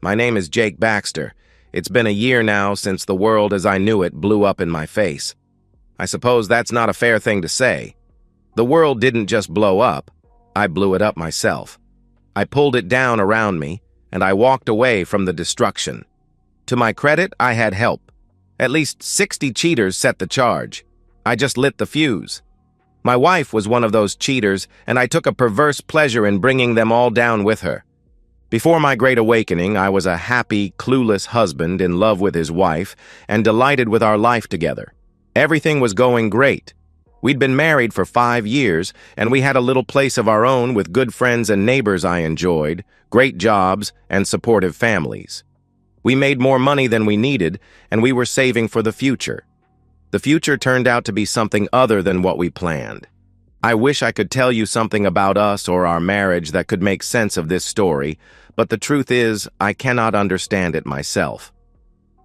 My name is Jake Baxter. It's been a year now since the world as I knew it blew up in my face. I suppose that's not a fair thing to say. The world didn't just blow up. I blew it up myself. I pulled it down around me, and I walked away from the destruction. To my credit, I had help. At least 60 cheaters set the charge. I just lit the fuse. My wife was one of those cheaters, and I took a perverse pleasure in bringing them all down with her. Before my great awakening, I was a happy, clueless husband in love with his wife and delighted with our life together. Everything was going great. We'd been married for 5 years, and we had a little place of our own with good friends and neighbors I enjoyed, great jobs, and supportive families. We made more money than we needed, and we were saving for the future. The future turned out to be something other than what we planned. I wish I could tell you something about us or our marriage that could make sense of this story, but the truth is, I cannot understand it myself.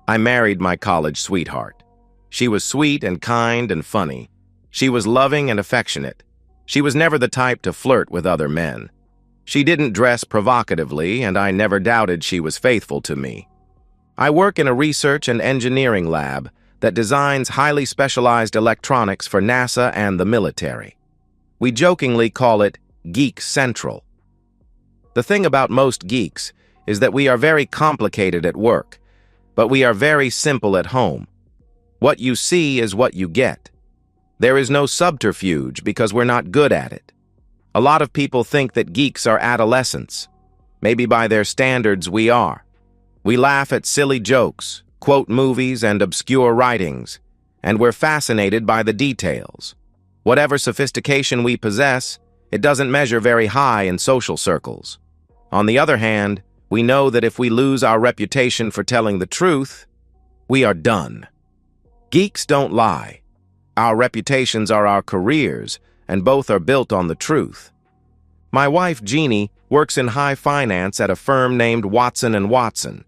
I married my college sweetheart. She was sweet and kind and funny. She was loving and affectionate. She was never the type to flirt with other men. She didn't dress provocatively, and I never doubted she was faithful to me. I work in a research and engineering lab that designs highly specialized electronics for NASA and the military. We jokingly call it Geek Central. The thing about most geeks is that we are very complicated at work, but we are very simple at home. What you see is what you get. There is no subterfuge because we're not good at it. A lot of people think that geeks are adolescents. Maybe by their standards we are. We laugh at silly jokes, quote movies and obscure writings, and we're fascinated by the details. Whatever sophistication we possess, it doesn't measure very high in social circles. On the other hand, we know that if we lose our reputation for telling the truth, we are done. Geeks don't lie. Our reputations are our careers, and both are built on the truth. My wife, Jeannie, works in high finance at a firm named Watson & Watson.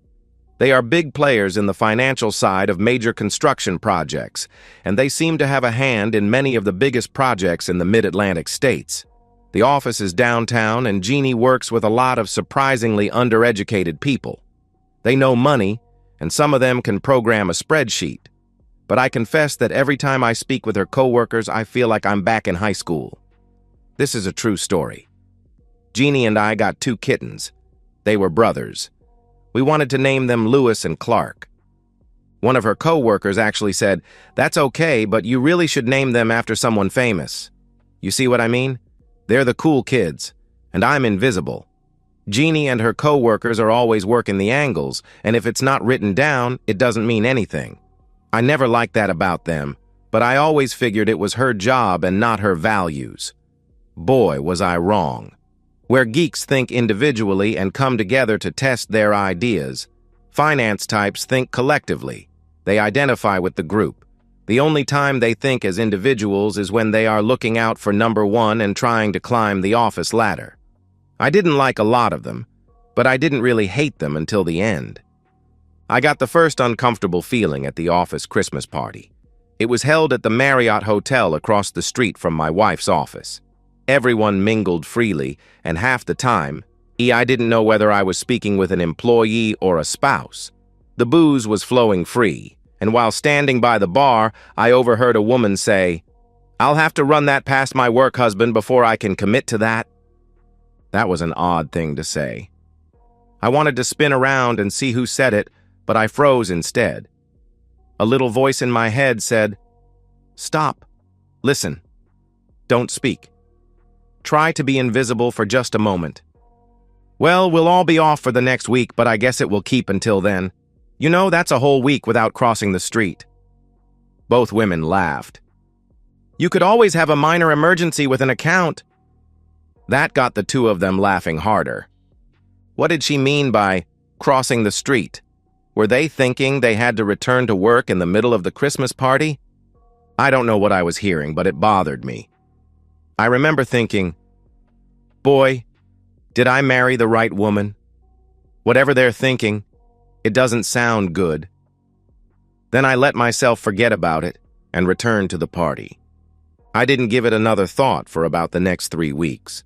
They are big players in the financial side of major construction projects, and they seem to have a hand in many of the biggest projects in the mid-Atlantic states. The office is downtown, and Jeannie works with a lot of surprisingly undereducated people. They know money, and some of them can program a spreadsheet. But I confess that every time I speak with her coworkers, I feel like I'm back in high school. This is a true story. Jeannie and I got 2 kittens. They were brothers. We wanted to name them Lewis and Clark. One of her coworkers actually said, "That's okay, but you really should name them after someone famous." You see what I mean? They're the cool kids, and I'm invisible. Jeannie and her coworkers are always working the angles, and if it's not written down, it doesn't mean anything. I never liked that about them, but I always figured it was her job and not her values. Boy, was I wrong. Where geeks think individually and come together to test their ideas, finance types think collectively. They identify with the group. The only time they think as individuals is when they are looking out for number one and trying to climb the office ladder. I didn't like a lot of them, but I didn't really hate them until the end. I got the first uncomfortable feeling at the office Christmas party. It was held at the Marriott Hotel across the street from my wife's office. Everyone mingled freely, and half the time, I didn't know whether I was speaking with an employee or a spouse. The booze was flowing free, and while standing by the bar, I overheard a woman say, "I'll have to run that past my work husband before I can commit to that." That was an odd thing to say. I wanted to spin around and see who said it, but I froze instead. A little voice in my head said, "Stop. Listen. Don't speak. Try to be invisible for just a moment." "Well, we'll all be off for the next week, but I guess it will keep until then. You know, that's a whole week without crossing the street." Both women laughed. "You could always have a minor emergency with an account." That got the two of them laughing harder. What did she mean by crossing the street? Were they thinking they had to return to work in the middle of the Christmas party? I don't know what I was hearing, but it bothered me. I remember thinking, boy, did I marry the right woman? Whatever they're thinking, it doesn't sound good. Then I let myself forget about it and returned to the party. I didn't give it another thought for about the next 3 weeks.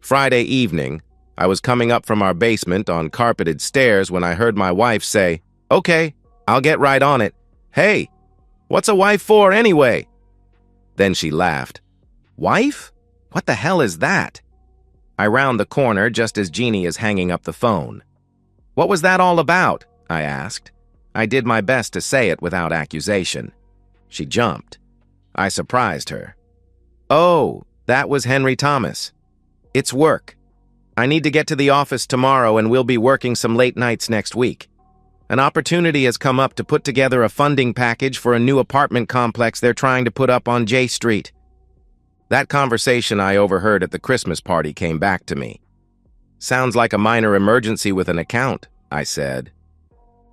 Friday evening, I was coming up from our basement on carpeted stairs when I heard my wife say, "Okay, I'll get right on it. Hey, what's a wife for anyway?" Then she laughed. "Wife? What the hell is that?" I round the corner just as Jeannie is hanging up the phone. "What was that all about?" I asked. I did my best to say it without accusation. She jumped. I surprised her. "Oh, that was Henry Thomas. It's work. I need to get to the office tomorrow and we'll be working some late nights next week. An opportunity has come up to put together a funding package for a new apartment complex they're trying to put up on J Street." That conversation I overheard at the Christmas party came back to me. "Sounds like a minor emergency with an account," I said.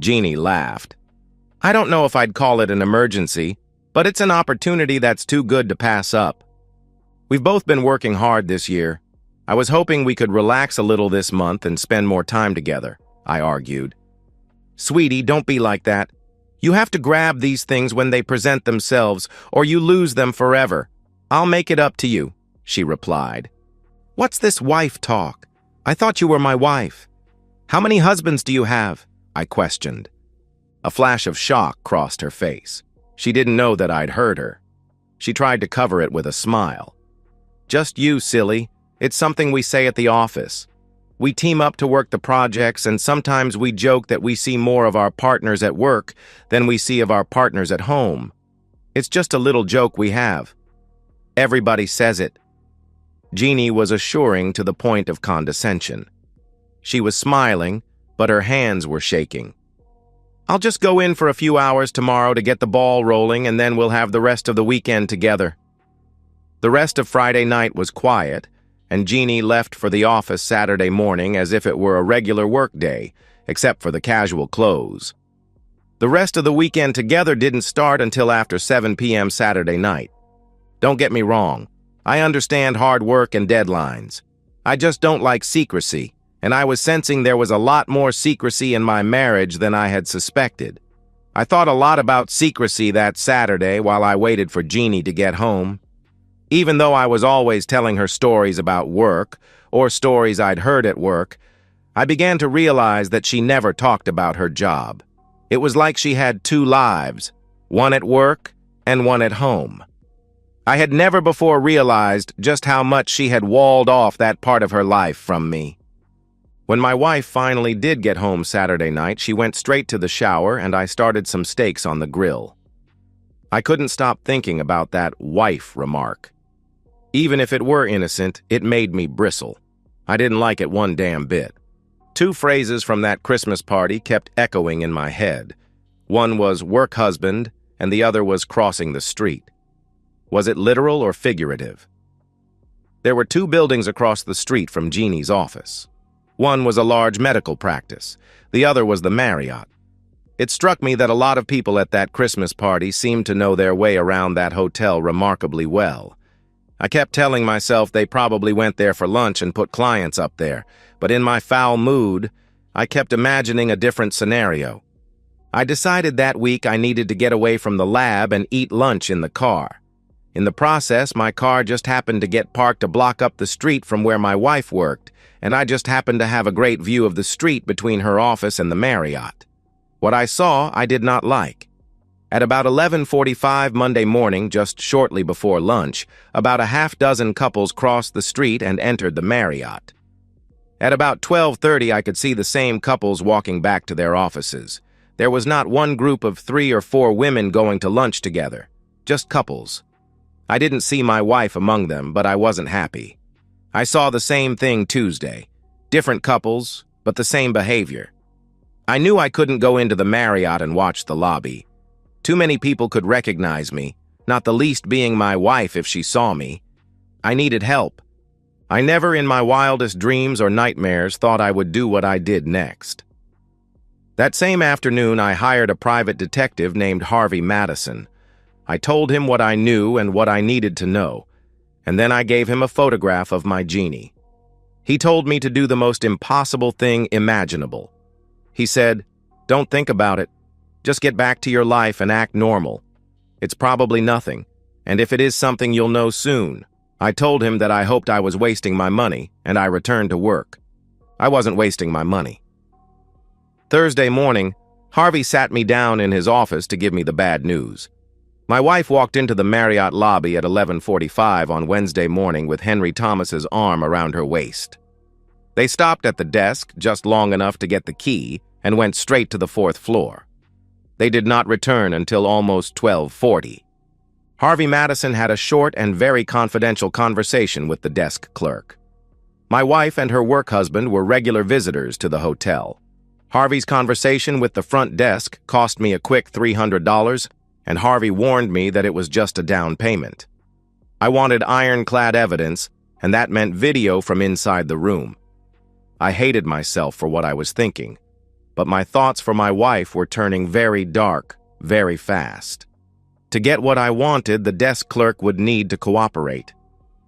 Jeannie laughed. "I don't know if I'd call it an emergency, but it's an opportunity that's too good to pass up. We've both been working hard this year. I was hoping we could relax a little this month and spend more time together," I argued. "Sweetie, don't be like that. You have to grab these things when they present themselves, or you lose them forever. I'll make it up to you," she replied. "What's this wife talk? I thought you were my wife. How many husbands do you have?" I questioned. A flash of shock crossed her face. She didn't know that I'd heard her. She tried to cover it with a smile. "Just you, silly. It's something we say at the office. We team up to work the projects, and sometimes we joke that we see more of our partners at work than we see of our partners at home. It's just a little joke we have. Everybody says it." Jeannie was assuring to the point of condescension. She was smiling, but her hands were shaking. "I'll just go in for a few hours tomorrow to get the ball rolling, and then we'll have the rest of the weekend together." The rest of Friday night was quiet, and Jeannie left for the office Saturday morning as if it were a regular work day, except for the casual clothes. The rest of the weekend together didn't start until after 7 p.m. Saturday night. Don't get me wrong, I understand hard work and deadlines. I just don't like secrecy, and I was sensing there was a lot more secrecy in my marriage than I had suspected. I thought a lot about secrecy that Saturday while I waited for Jeannie to get home. Even though I was always telling her stories about work, or stories I'd heard at work, I began to realize that she never talked about her job. It was like she had two lives, one at work and one at home. I had never before realized just how much she had walled off that part of her life from me. When my wife finally did get home Saturday night, she went straight to the shower and I started some steaks on the grill. I couldn't stop thinking about that wife remark. Even if it were innocent, it made me bristle. I didn't like it one damn bit. Two phrases from that Christmas party kept echoing in my head. One was work husband, and the other was crossing the street. Was it literal or figurative? There were two buildings across the street from Jeannie's office. One was a large medical practice. The other was the Marriott. It struck me that a lot of people at that Christmas party seemed to know their way around that hotel remarkably well. I kept telling myself they probably went there for lunch and put clients up there, but in my foul mood, I kept imagining a different scenario. I decided that week I needed to get away from the lab and eat lunch in the car. In the process, my car just happened to get parked a block up the street from where my wife worked, and I just happened to have a great view of the street between her office and the Marriott. What I saw, I did not like. At about 11:45 Monday morning, just shortly before lunch, about a half-dozen couples crossed the street and entered the Marriott. At about 12:30, I could see the same couples walking back to their offices. There was not one group of 3 or 4 women going to lunch together, just couples. I didn't see my wife among them, but I wasn't happy. I saw the same thing Tuesday. Different couples, but the same behavior. I knew I couldn't go into the Marriott and watch the lobby. Too many people could recognize me, not the least being my wife if she saw me. I needed help. I never in my wildest dreams or nightmares thought I would do what I did next. That same afternoon, I hired a private detective named Harvey Madison. I told him what I knew and what I needed to know, and then I gave him a photograph of my Jeannie. He told me to do the most impossible thing imaginable. He said, "Don't think about it. Just get back to your life and act normal. It's probably nothing, and if it is something, you'll know soon." I told him that I hoped I was wasting my money, and I returned to work. I wasn't wasting my money. Thursday morning, Harvey sat me down in his office to give me the bad news. My wife walked into the Marriott lobby at 11:45 on Wednesday morning with Henry Thomas's arm around her waist. They stopped at the desk just long enough to get the key and went straight to the 4th floor. They did not return until almost 12:40. Harvey Madison had a short and very confidential conversation with the desk clerk. My wife and her work husband were regular visitors to the hotel. Harvey's conversation with the front desk cost me a quick $300, and Harvey warned me that it was just a down payment. I wanted ironclad evidence, and that meant video from inside the room. I hated myself for what I was thinking, but my thoughts for my wife were turning very dark, very fast. To get what I wanted, the desk clerk would need to cooperate.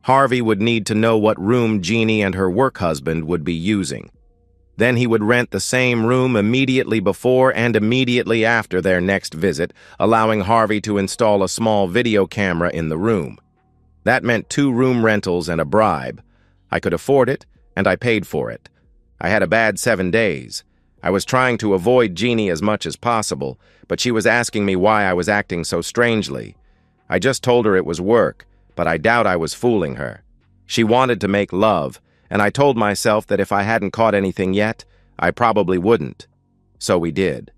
Harvey would need to know what room Jeannie and her work husband would be using. Then he would rent the same room immediately before and immediately after their next visit, allowing Harvey to install a small video camera in the room. That meant 2 room rentals and a bribe. I could afford it, and I paid for it. I had a bad 7 days. I was trying to avoid Jeannie as much as possible, but she was asking me why I was acting so strangely. I just told her it was work, but I doubt I was fooling her. She wanted to make love, and I told myself that if I hadn't caught anything yet, I probably wouldn't. So we did.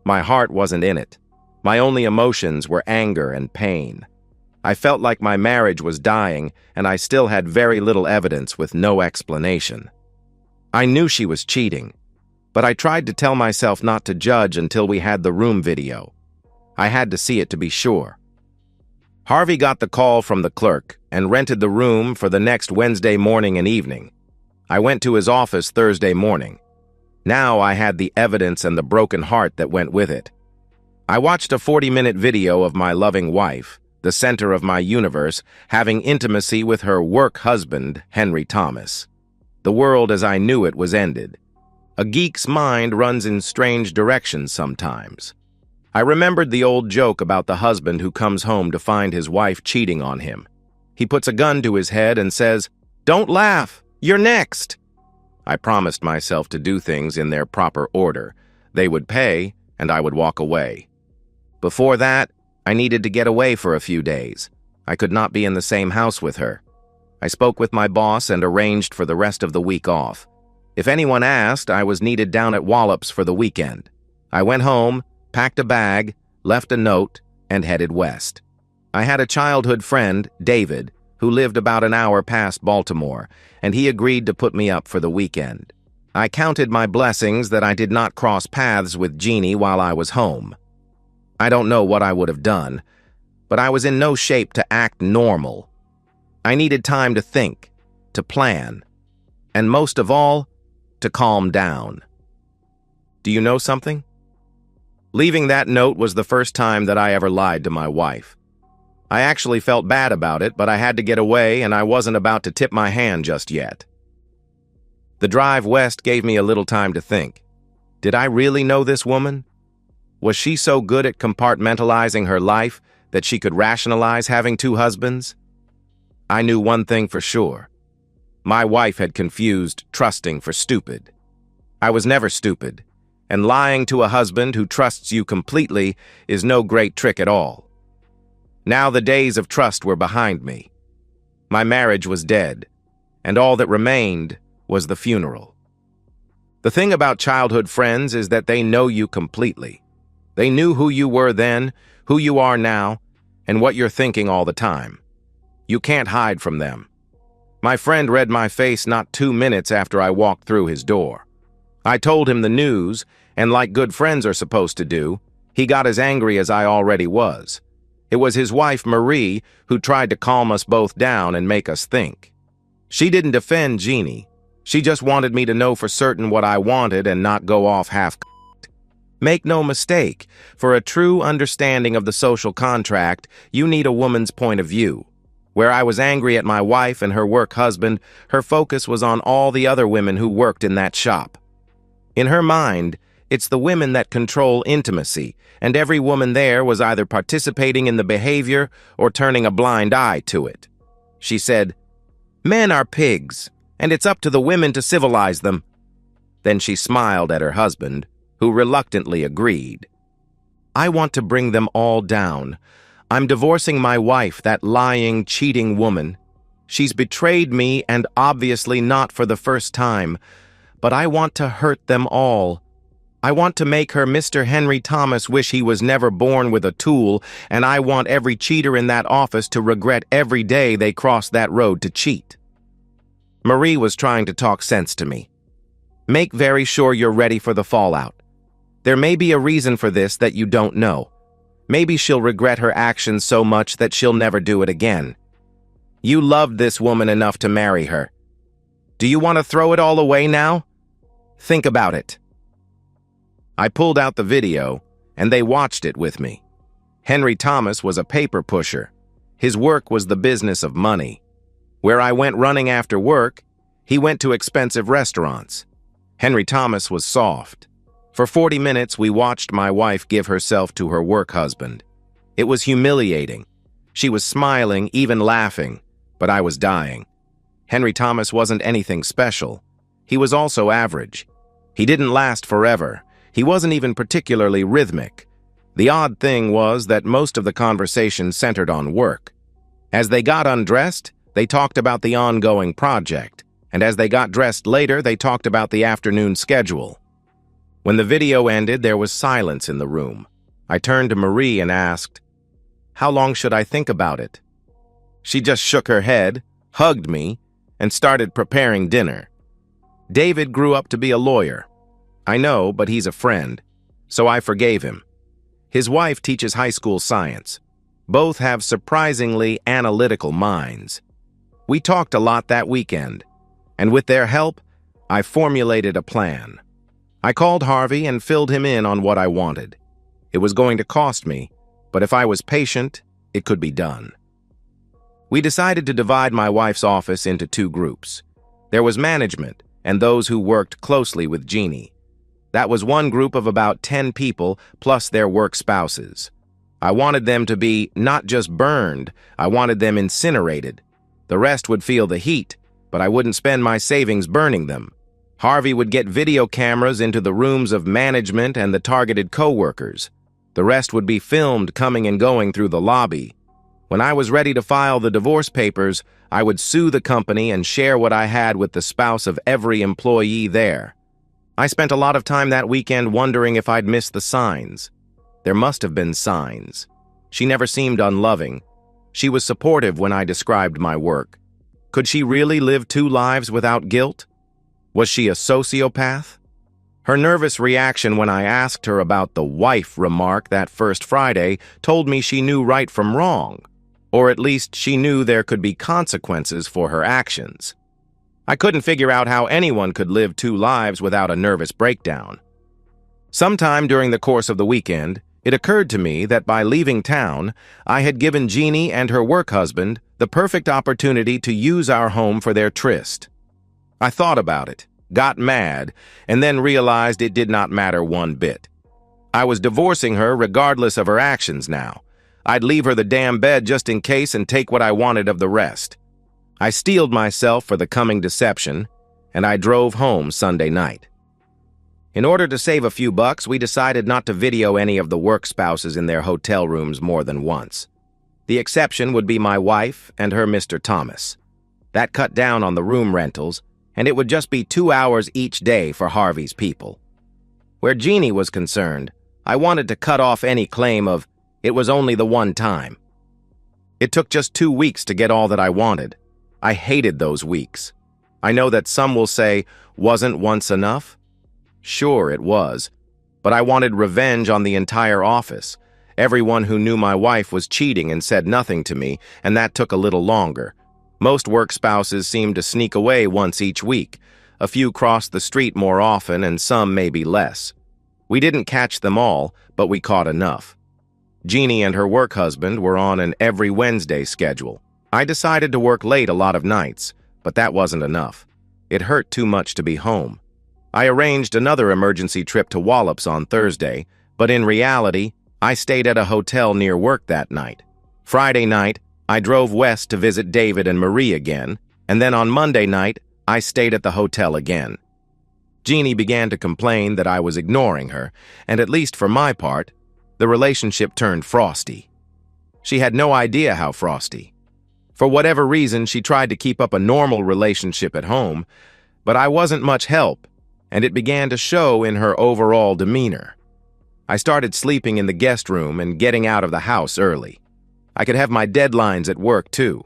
My heart wasn't in it. My only emotions were anger and pain. I felt like my marriage was dying, and I still had very little evidence with no explanation. I knew she was cheating, but I tried to tell myself not to judge until we had the room video. I had to see it to be sure. Harvey got the call from the clerk and rented the room for the next Wednesday morning and evening. I went to his office Thursday morning. Now I had the evidence and the broken heart that went with it. I watched a 40-minute video of my loving wife, the center of my universe, having intimacy with her work husband, Henry Thomas. The world as I knew it was ended. A geek's mind runs in strange directions sometimes. I remembered the old joke about the husband who comes home to find his wife cheating on him. He puts a gun to his head and says, "Don't laugh, you're next." I promised myself to do things in their proper order. They would pay, and I would walk away. Before that, I needed to get away for a few days. I could not be in the same house with her. I spoke with my boss and arranged for the rest of the week off. If anyone asked, I was needed down at Wallops for the weekend. I went home, packed a bag, left a note, and headed west. I had a childhood friend, David, who lived about an hour past Baltimore, and he agreed to put me up for the weekend. I counted my blessings that I did not cross paths with Jeannie while I was home. I don't know what I would have done, but I was in no shape to act normal. I needed time to think, to plan, and most of all, to calm down. Do you know something? Leaving that note was the first time that I ever lied to my wife. I actually felt bad about it, but I had to get away and I wasn't about to tip my hand just yet. The drive west gave me a little time to think. Did I really know this woman? Was she so good at compartmentalizing her life that she could rationalize having 2 husbands? I knew one thing for sure. My wife had confused trusting for stupid. I was never stupid, and lying to a husband who trusts you completely is no great trick at all. Now the days of trust were behind me. My marriage was dead, and all that remained was the funeral. The thing about childhood friends is that they know you completely. They knew who you were then, who you are now, and what you're thinking all the time. You can't hide from them. My friend read my face not 2 minutes after I walked through his door. I told him the news, and like good friends are supposed to do, he got as angry as I already was. It was his wife, Marie, who tried to calm us both down and make us think. She didn't defend Jeannie. She just wanted me to know for certain what I wanted and not go off half-cocked. Make no mistake, for a true understanding of the social contract, you need a woman's point of view. Where I was angry at my wife and her work husband, her focus was on all the other women who worked in that shop. In her mind, it's the women that control intimacy, and every woman there was either participating in the behavior or turning a blind eye to it. She said, "Men are pigs, and it's up to the women to civilize them. Then she smiled at her husband, who reluctantly agreed. I want to bring them all down. I'm divorcing my wife, that lying, cheating woman. She's betrayed me, and obviously not for the first time, but I want to hurt them all. I want to make her Mr. Henry Thomas wish he was never born with a tool, and I want every cheater in that office to regret every day they crossed that road to cheat. Marie was trying to talk sense to me. Make very sure you're ready for the fallout. There may be a reason for this that you don't know. Maybe she'll regret her actions so much that she'll never do it again. You loved this woman enough to marry her. Do you want to throw it all away now? Think about it. I pulled out the video, and they watched it with me. Henry Thomas was a paper pusher. His work was the business of money. Where I went running after work, he went to expensive restaurants. Henry Thomas was soft. For 40 minutes, we watched my wife give herself to her work husband. It was humiliating. She was smiling, even laughing, but I was dying. Henry Thomas wasn't anything special. He was also average. He didn't last forever. He wasn't even particularly rhythmic. The odd thing was that most of the conversation centered on work. As they got undressed, they talked about the ongoing project, and as they got dressed later, they talked about the afternoon schedule. When the video ended, there was silence in the room. I turned to Marie and asked, "How long should I think about it?" She just shook her head, hugged me, and started preparing dinner. David grew up to be a lawyer. I know, but he's a friend, so I forgave him. His wife teaches high school science. Both have surprisingly analytical minds. We talked a lot that weekend, and with their help, I formulated a plan. I called Harvey and filled him in on what I wanted. It was going to cost me, but if I was patient, it could be done. We decided to divide my wife's office into two groups. There was management and those who worked closely with Jeannie. That was one group of about 10 people plus their work spouses. I wanted them to be not just burned, I wanted them incinerated. The rest would feel the heat, but I wouldn't spend my savings burning them. Harvey would get video cameras into the rooms of management and the targeted co-workers. The rest would be filmed coming and going through the lobby. When I was ready to file the divorce papers, I would sue the company and share what I had with the spouse of every employee there. I spent a lot of time that weekend wondering if I'd missed the signs. There must have been signs. She never seemed unloving. She was supportive when I described my work. Could she really live two lives without guilt? Was she a sociopath? Her nervous reaction when I asked her about the wife remark that first Friday told me she knew right from wrong, or at least she knew there could be consequences for her actions. I couldn't figure out how anyone could live two lives without a nervous breakdown. Sometime during the course of the weekend, it occurred to me that by leaving town, I had given Jeannie and her work husband the perfect opportunity to use our home for their tryst. I thought about it, got mad, and then realized it did not matter one bit. I was divorcing her regardless of her actions now. I'd leave her the damn bed just in case and take what I wanted of the rest. I steeled myself for the coming deception, and I drove home Sunday night. In order to save a few bucks, we decided not to video any of the work spouses in their hotel rooms more than once. The exception would be my wife and her Mr. Thomas. That cut down on the room rentals, and it would just be 2 hours each day for Harvey's people. Where Jeannie was concerned, I wanted to cut off any claim of, it was only the one time. It took just 2 weeks to get all that I wanted. I hated those weeks. I know that some will say, wasn't once enough? Sure, it was. But I wanted revenge on the entire office. Everyone who knew my wife was cheating and said nothing to me, and that took a little longer. Most work spouses seemed to sneak away once each week. A few crossed the street more often, and some maybe less. We didn't catch them all, but we caught enough. Jeannie and her work husband were on an every Wednesday schedule. I decided to work late a lot of nights, but that wasn't enough. It hurt too much to be home. I arranged another emergency trip to Wallops on Thursday, but in reality, I stayed at a hotel near work that night. Friday night, I drove west to visit David and Marie again, and then on Monday night, I stayed at the hotel again. Jeannie began to complain that I was ignoring her, and at least for my part, the relationship turned frosty. She had no idea how frosty. For whatever reason, she tried to keep up a normal relationship at home, but I wasn't much help, and it began to show in her overall demeanor. I started sleeping in the guest room and getting out of the house early. I could have my deadlines at work, too.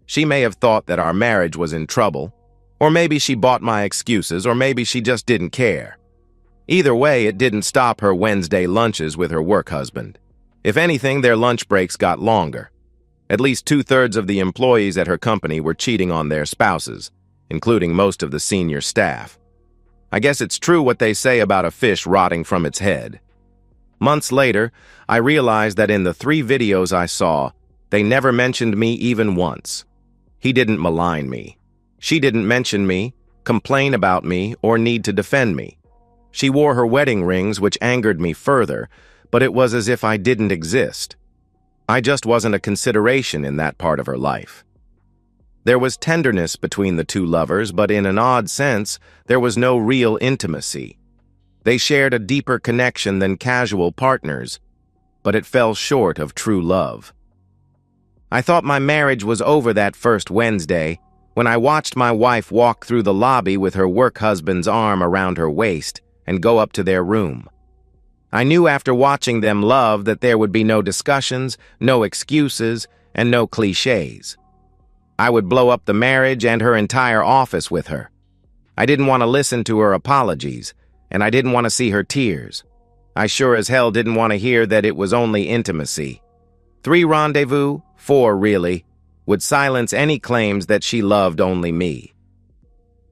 She may have thought that our marriage was in trouble, or maybe she bought my excuses, or maybe she just didn't care. Either way, it didn't stop her Wednesday lunches with her work husband. If anything, their lunch breaks got longer. At least 2/3 of the employees at her company were cheating on their spouses, including most of the senior staff. I guess it's true what they say about a fish rotting from its head. Months later, I realized that in the 3 videos I saw, they never mentioned me even once. He didn't malign me. She didn't mention me, complain about me, or need to defend me. She wore her wedding rings, which angered me further, but it was as if I didn't exist. I just wasn't a consideration in that part of her life. There was tenderness between the two lovers, but in an odd sense, there was no real intimacy. They shared a deeper connection than casual partners, but it fell short of true love. I thought my marriage was over that first Wednesday when I watched my wife walk through the lobby with her work husband's arm around her waist and go up to their room. I knew after watching them love that there would be no discussions, no excuses, and no cliches. I would blow up the marriage and her entire office with her. I didn't want to listen to her apologies, and I didn't want to see her tears. I sure as hell didn't want to hear that it was only intimacy. 3 rendezvous, 4 really, would silence any claims that she loved only me.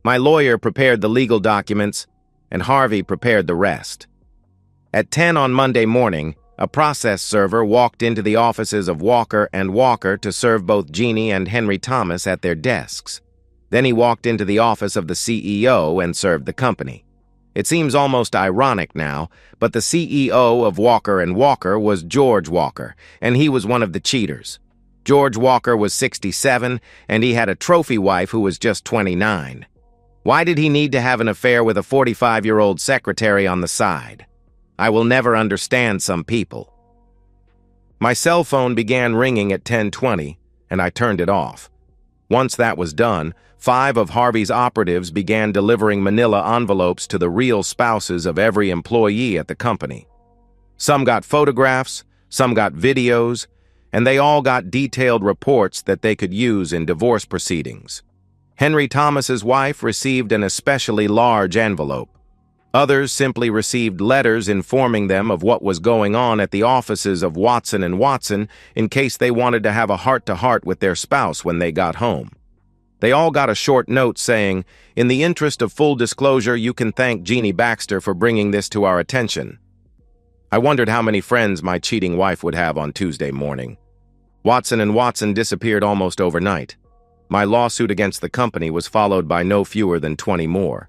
My lawyer prepared the legal documents, and Harvey prepared the rest. At 10 on Monday morning, a process server walked into the offices of Walker and Walker to serve both Jeannie and Henry Thomas at their desks. Then he walked into the office of the CEO and served the company. It seems almost ironic now, but the CEO of Walker and Walker was George Walker, and he was one of the cheaters. George Walker was 67, and he had a trophy wife who was just 29. Why did he need to have an affair with a 45-year-old secretary on the side? I will never understand some people. My cell phone began ringing at 10:20, and I turned it off. Once that was done, 5 of Harvey's operatives began delivering manila envelopes to the real spouses of every employee at the company. Some got photographs, some got videos, and they all got detailed reports that they could use in divorce proceedings. Henry Thomas's wife received an especially large envelope. Others simply received letters informing them of what was going on at the offices of Watson & Watson in case they wanted to have a heart-to-heart with their spouse when they got home. They all got a short note saying, "In the interest of full disclosure, you can thank Jeannie Baxter for bringing this to our attention." I wondered how many friends my cheating wife would have on Tuesday morning. Watson & Watson disappeared almost overnight. My lawsuit against the company was followed by no fewer than 20 more.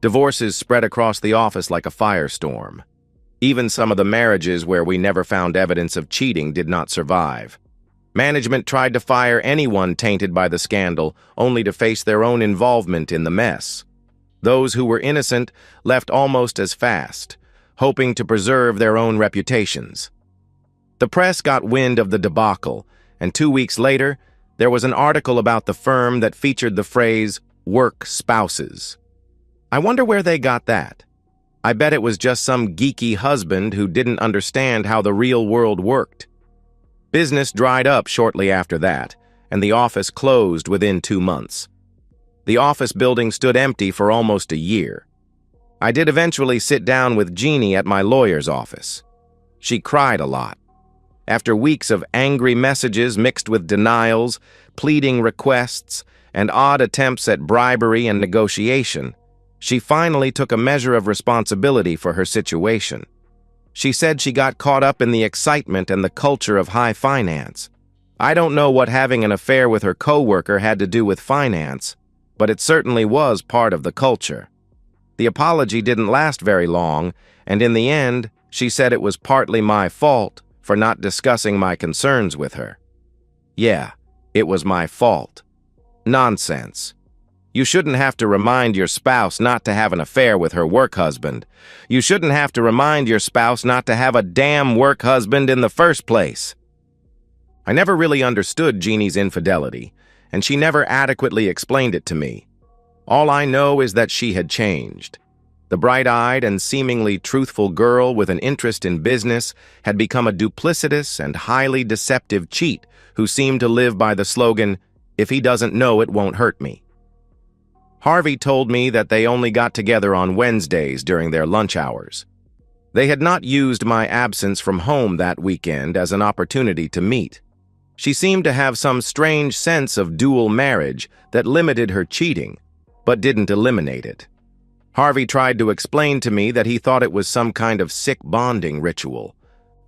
Divorces spread across the office like a firestorm. Even some of the marriages where we never found evidence of cheating did not survive. Management tried to fire anyone tainted by the scandal, only to face their own involvement in the mess. Those who were innocent left almost as fast, hoping to preserve their own reputations. The press got wind of the debacle, and 2 weeks later, there was an article about the firm that featured the phrase, "work spouses." I wonder where they got that. I bet it was just some geeky husband who didn't understand how the real world worked. Business dried up shortly after that, and the office closed within 2 months. The office building stood empty for almost a year. I did eventually sit down with Jeannie at my lawyer's office. She cried a lot. After weeks of angry messages mixed with denials, pleading requests, and odd attempts at bribery and negotiation, she finally took a measure of responsibility for her situation. She said she got caught up in the excitement and the culture of high finance. I don't know what having an affair with her coworker had to do with finance, but it certainly was part of the culture. The apology didn't last very long, and in the end, she said it was partly my fault for not discussing my concerns with her. Yeah, it was my fault. Nonsense. You shouldn't have to remind your spouse not to have an affair with her work husband. You shouldn't have to remind your spouse not to have a damn work husband in the first place. I never really understood Jeannie's infidelity, and she never adequately explained it to me. All I know is that she had changed. The bright-eyed and seemingly truthful girl with an interest in business had become a duplicitous and highly deceptive cheat who seemed to live by the slogan, "If he doesn't know, it won't hurt me." Harvey told me that they only got together on Wednesdays during their lunch hours. They had not used my absence from home that weekend as an opportunity to meet. She seemed to have some strange sense of dual marriage that limited her cheating, but didn't eliminate it. Harvey tried to explain to me that he thought it was some kind of sick bonding ritual.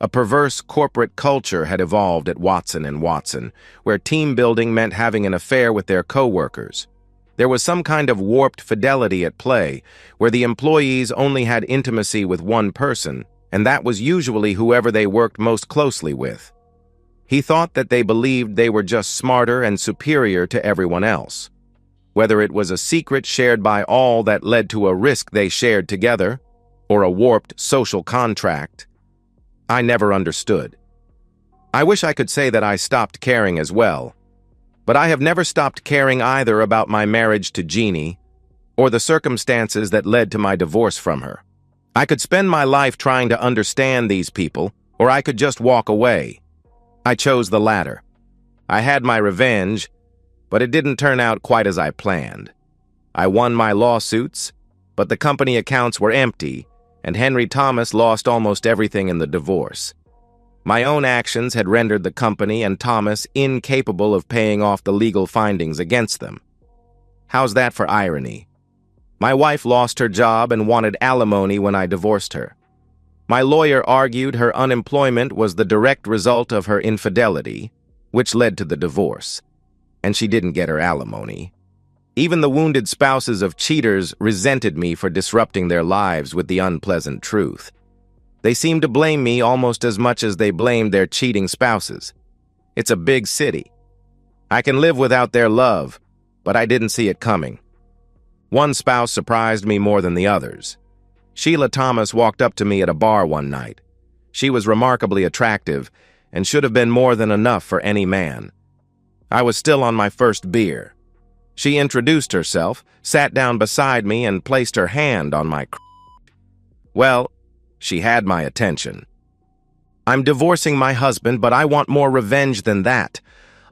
A perverse corporate culture had evolved at Watson & Watson, where team building meant having an affair with their co-workers. There was some kind of warped fidelity at play, where the employees only had intimacy with one person, and that was usually whoever they worked most closely with. He thought that they believed they were just smarter and superior to everyone else. Whether it was a secret shared by all that led to a risk they shared together, or a warped social contract, I never understood. I wish I could say that I stopped caring as well, but I have never stopped caring either about my marriage to Jeannie or the circumstances that led to my divorce from her. I could spend my life trying to understand these people, or I could just walk away. I chose the latter. I had my revenge, but it didn't turn out quite as I planned. I won my lawsuits, but the company accounts were empty, and Henry Thomas lost almost everything in the divorce. My own actions had rendered the company and Thomas incapable of paying off the legal findings against them. How's that for irony? My wife lost her job and wanted alimony when I divorced her. My lawyer argued her unemployment was the direct result of her infidelity, which led to the divorce, and she didn't get her alimony. Even the wounded spouses of cheaters resented me for disrupting their lives with the unpleasant truth. They seemed to blame me almost as much as they blamed their cheating spouses. It's a big city. I can live without their love, but I didn't see it coming. One spouse surprised me more than the others. Sheila Thomas walked up to me at a bar one night. She was remarkably attractive and should have been more than enough for any man. I was still on my first beer. She introduced herself, sat down beside me, and placed her hand on my Well, she had my attention. "I'm divorcing my husband, but I want more revenge than that.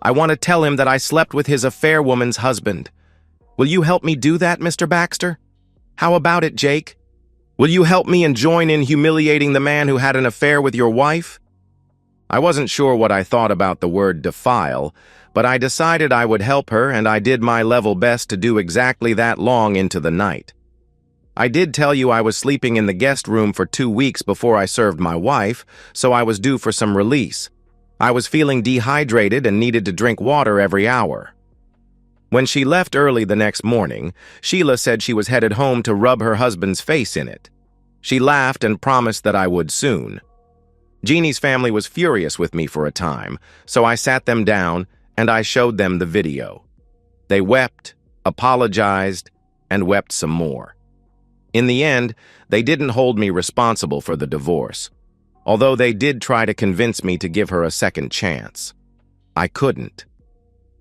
I want to tell him that I slept with his affair woman's husband. Will you help me do that, Mr. Baxter? How about it, Jake? Will you help me and join in humiliating the man who had an affair with your wife?" I wasn't sure what I thought about the word defile, but I decided I would help her, and I did my level best to do exactly that long into the night. I did tell you I was sleeping in the guest room for 2 weeks before I served my wife, so I was due for some release. I was feeling dehydrated and needed to drink water every hour. When she left early the next morning, Sheila said she was headed home to rub her husband's face in it. She laughed and promised that I would soon. Jeannie's family was furious with me for a time, so I sat them down and I showed them the video. They wept, apologized, and wept some more. In the end, they didn't hold me responsible for the divorce, although they did try to convince me to give her a second chance. I couldn't.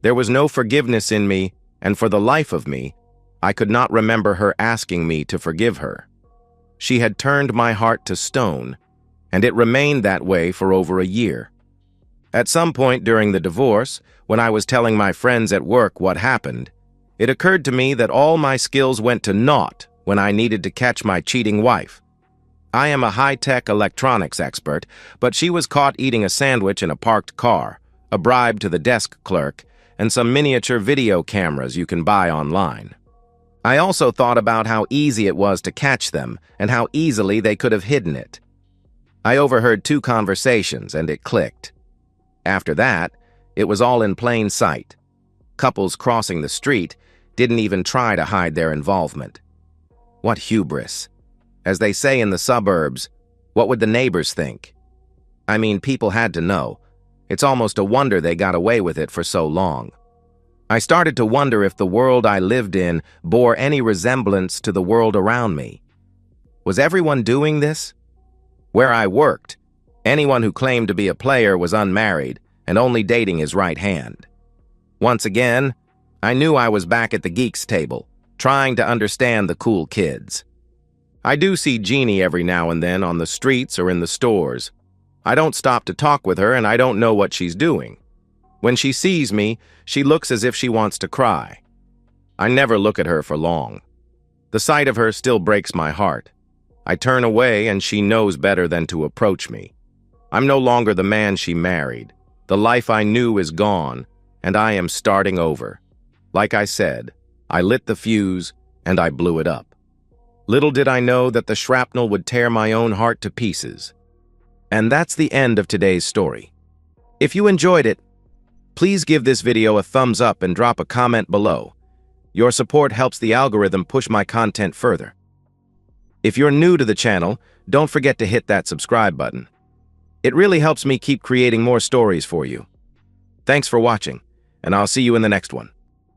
There was no forgiveness in me, and for the life of me, I could not remember her asking me to forgive her. She had turned my heart to stone, and it remained that way for over a year. At some point during the divorce, when I was telling my friends at work what happened, it occurred to me that all my skills went to naught when I needed to catch my cheating wife. I am a high-tech electronics expert, but she was caught eating a sandwich in a parked car, a bribe to the desk clerk, and some miniature video cameras you can buy online. I also thought about how easy it was to catch them and how easily they could have hidden it. I overheard 2 conversations and it clicked. After that, it was all in plain sight. Couples crossing the street didn't even try to hide their involvement. What hubris. As they say in the suburbs, what would the neighbors think? I mean, people had to know. It's almost a wonder they got away with it for so long. I started to wonder if the world I lived in bore any resemblance to the world around me. Was everyone doing this? Where I worked, anyone who claimed to be a player was unmarried and only dating his right hand. Once again, I knew I was back at the geeks table, trying to understand the cool kids. I do see Jeannie every now and then on the streets or in the stores. I don't stop to talk with her and I don't know what she's doing. When she sees me, she looks as if she wants to cry. I never look at her for long. The sight of her still breaks my heart. I turn away and she knows better than to approach me. I'm no longer the man she married. The life I knew is gone, and I am starting over. Like I said, I lit the fuse and I blew it up. Little did I know that the shrapnel would tear my own heart to pieces. And that's the end of today's story. If you enjoyed it, please give this video a thumbs up and drop a comment below. Your support helps the algorithm push my content further. If you're new to the channel, don't forget to hit that subscribe button. It really helps me keep creating more stories for you. Thanks for watching, and I'll see you in the next one.